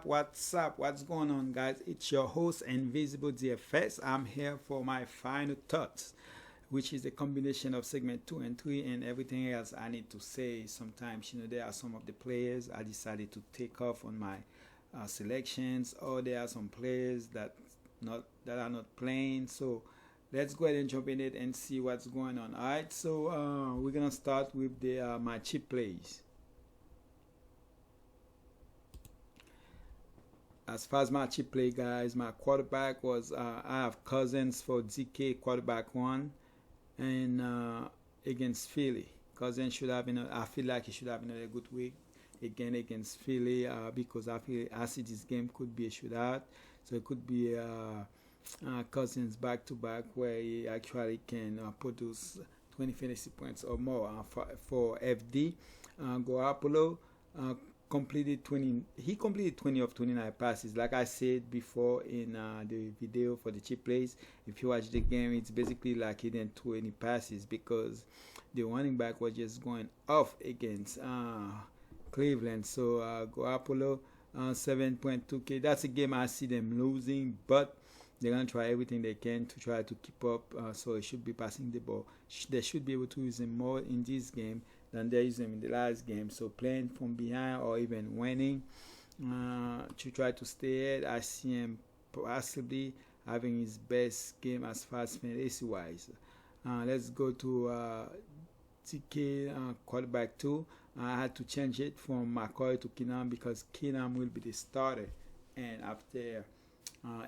What's going on, guys? It's your host, Invisible DFS. I'm here for my final thoughts, which is a combination of segment 2 and 3 and everything else I need to say. Sometimes, there are some of the players I decided to take off on my selections, or there are some players that are not playing. So let's go ahead and jump in it and see what's going on. All right, so we're gonna start with the my cheap plays. As far as my cheap play, guys, my quarterback was I have Cousins for DK quarterback one, and against Philly. Cousins should have I feel like he should have another good week again against Philly because I see this game could be a shootout, so it could be Cousins back to back where he actually can produce 20 fantasy points or more for FD. Garoppolo completed 20. He completed 20 of 29 passes. Like I said before in the video for the cheap plays, if you watch the game, it's basically like he didn't throw any passes because the running back was just going off against Cleveland. So Garoppolo 7.2K. That's a game I see them losing, but they're gonna try everything they can to try to keep up. So they should be passing the ball. They should be able to use him more in this game than they used him in the last game. So playing from behind or even winning to try to stay ahead, I see him possibly having his best game as far as fantasy wise. Let's go to TK quarterback 2. I had to change it from McCoy to Keenum because Keenum will be the starter. And after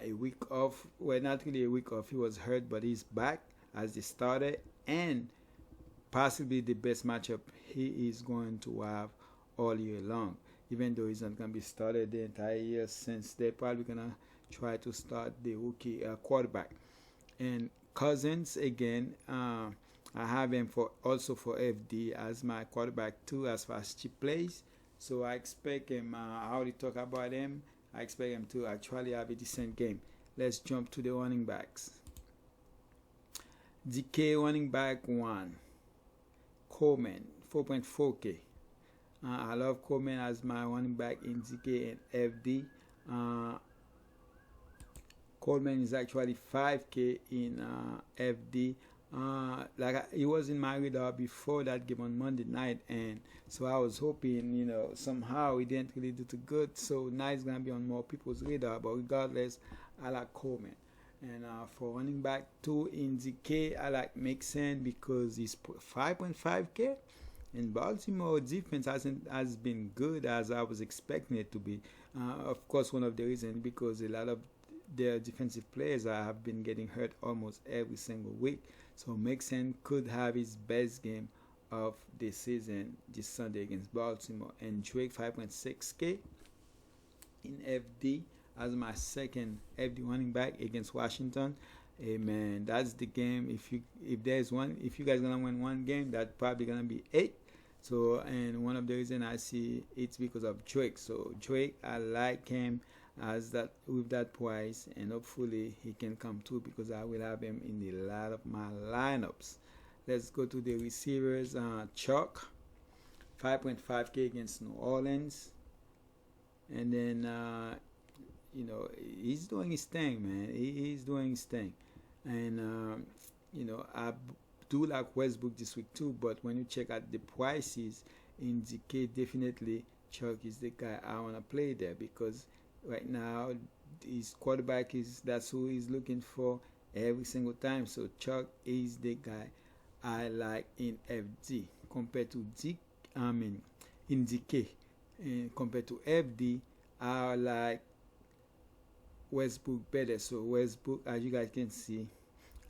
a week off, well, not really a week off, he was hurt, but he's back as the starter and possibly the best matchup he is going to have all year long, even though he's not going to be started the entire year since they're probably going to try to start the rookie quarterback. And Cousins, again, I have him also for FD as my quarterback too as far as cheap plays. So I expect him, I already talked about him, I expect him to actually have a decent game. Let's jump to the running backs. DK running back 1. Coleman 4.4K. I love Coleman as my running back in DK and FD. Coleman is actually 5K in FD. He was in my radar before that game on Monday night, and so I was hoping, somehow he didn't really do too good. So now he's gonna be on more people's radar. But regardless, I like Coleman. And for running back 2 in DK, I like Mixon because he's 5.5K. And Baltimore defense has been good as I was expecting it to be. Of course, one of the reasons because a lot of their defensive players have been getting hurt almost every single week. So Mixon could have his best game of the season this Sunday against Baltimore. And Drake 5.6K in FD as my second FD running back against Washington. Hey man, that's the game. If there's one, if you guys gonna win one game, that's probably gonna be 8. So, and one of the reasons I see it's because of Drake. So Drake, I like him as that with that price, and hopefully he can come through because I will have him in a lot of my lineups. Let's go to the receivers. Chuck 5.5K against New Orleans, and then he's doing his thing, man. He's doing his thing, and I do like Westbrook this week too. But when you check out the prices in DK, definitely Chuck is the guy I want to play there because right now his quarterback that's who he's looking for every single time. So Chuck is the guy I like in FD compared to in DK, and compared to FD, I like Westbrook better. So Westbrook, as you guys can see,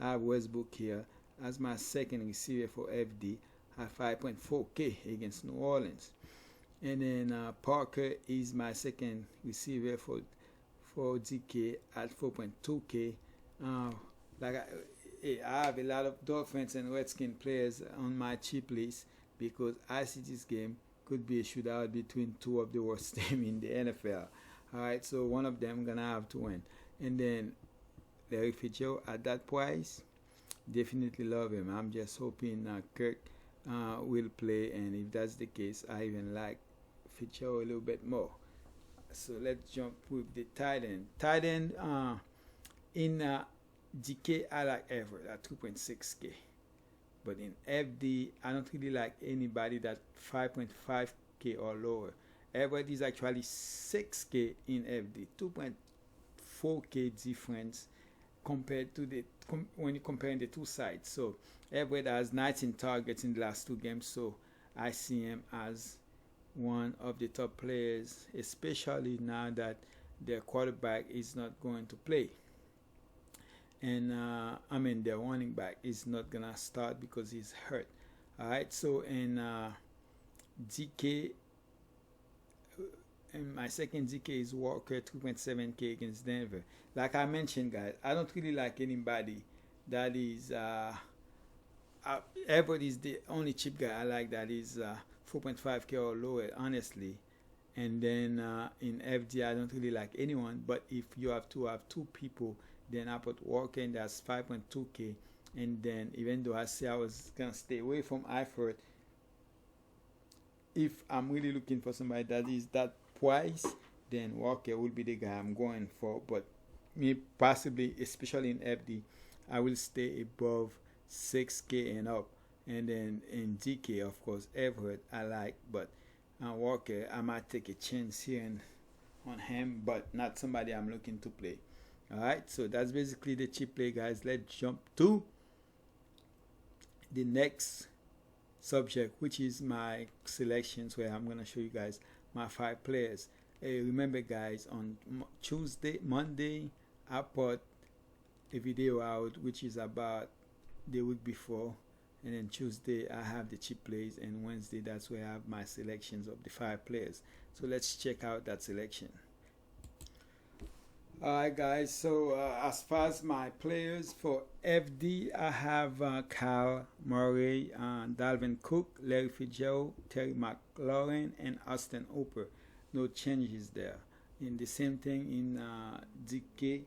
I have Westbrook here as my second receiver for FD at 5.4K against New Orleans. And then Parker is my second receiver for DK at 4.2K. I have a lot of Dolphins and Redskins players on my cheap list because I see this game could be a shootout between two of the worst teams in the NFL. Alright, so one of them gonna have to win. And then Larry Fitzgerald at that price, definitely love him. I'm just hoping Kirk will play, and if that's the case, I even like Fitzgerald a little bit more. So let's jump with the tight end. Tight end in DK, I like Everett at 2.6K. But in FD, I don't really like anybody that 5.5K or lower. Everett is actually 6K in FD, 2.4K difference compared to when you're comparing the two sides. So Everett has 19 targets in the last two games, so I see him as one of the top players, especially now that their quarterback is not going to play. And their running back is not gonna start because he's hurt. All right, so in DK, and my second DK is Walker, 2.7K against Denver. Like I mentioned, guys, I don't really like anybody that is. Everett is the only cheap guy I like that is 4.5K or lower, honestly. And then in FD, I don't really like anyone. But if you have to have two people, then I put Walker, and that's 5.2K. And then even though I say I was gonna stay away from Eifert, if I'm really looking for somebody that is that price, then Walker will be the guy I'm going for. But me possibly, especially in FD, I will stay above 6K and up. And then in DK, of course, Everett I like, but Walker, I might take a chance here on him, but not somebody I'm looking to play. Alright, so that's basically the cheap play, guys. Let's jump to the next subject, which is my selections, where I'm going to show you guys my 5 players. Hey, remember, guys, on Monday, I put a video out, which is about the week before. And then Tuesday, I have the cheap plays. And Wednesday, that's where I have my selections of the 5 players. So let's check out that selection. Alright, guys, so as far as my players for FD, I have Kyle Murray, Dalvin Cook, Larry Fitzgerald, Terry McLaurin, and Austin Hooper. No changes there. In the same thing in DK,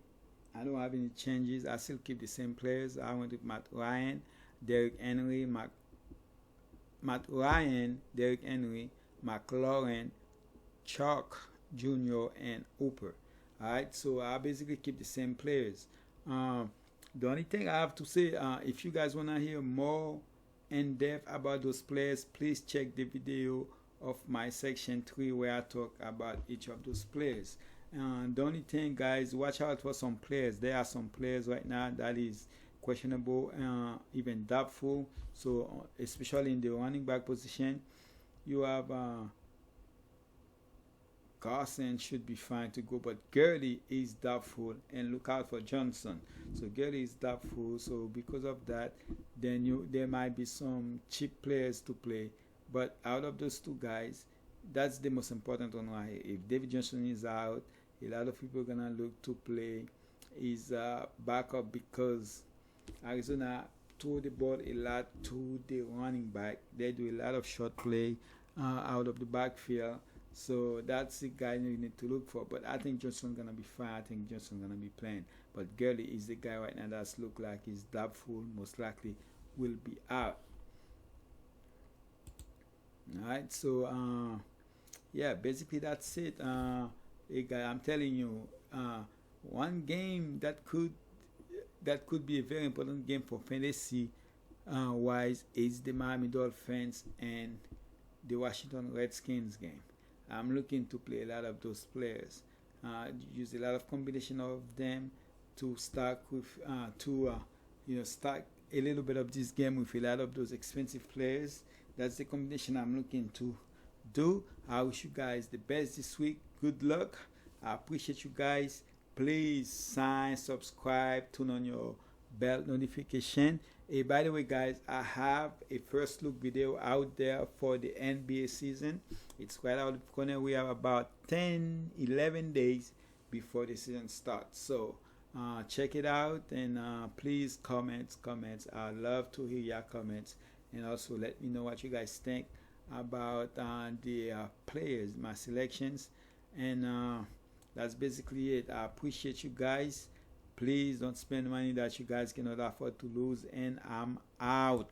I don't have any changes. I still keep the same players. I went with Matt Ryan, Derrick Henry, Derrick Henry, McLaurin, Chalk Jr., and Hooper. Alright, so I basically keep the same players. The only thing I have to say, if you guys want to hear more in depth about those players, please check the video of my section 3 where I talk about each of those players. The only thing, guys, watch out for some players. There are some players right now that is questionable, even doubtful. So especially in the running back position, you have Carson should be fine to go, but Gurley is doubtful, and look out for Johnson. So Gurley is doubtful, so because of that, then there might be some cheap players to play. But out of those two guys, that's the most important one right here. If David Johnson is out, a lot of people are gonna look to play his backup, because Arizona throw the ball a lot to the running back. They do a lot of short play out of the backfield. So that's the guy you need to look for. But I think Johnson's going to be fine. I think Johnson's going to be playing. But Gurley is the guy right now that's look like he's doubtful. Most likely will be out. Alright, so yeah, basically that's it. I'm telling you, one game that could be a very important game for fantasy wise is the Miami Dolphins and the Washington Redskins game. I'm looking to play a lot of those players. Use a lot of combination of them to stack with stack a little bit of this game with a lot of those expensive players. That's the combination I'm looking to do. I wish you guys the best this week. Good luck. I appreciate you guys. Please sign, subscribe, turn on your bell notification. Hey, by the way, guys, I have a first look video out there for the NBA season. It's right out of the corner. We have about 10-11 days before the season starts. So check it out, and please comments. I love to hear your comments, and also let me know what you guys think about the players, my selections, and that's basically it. I appreciate you guys. Please don't spend money that you guys cannot afford to lose, and I'm out.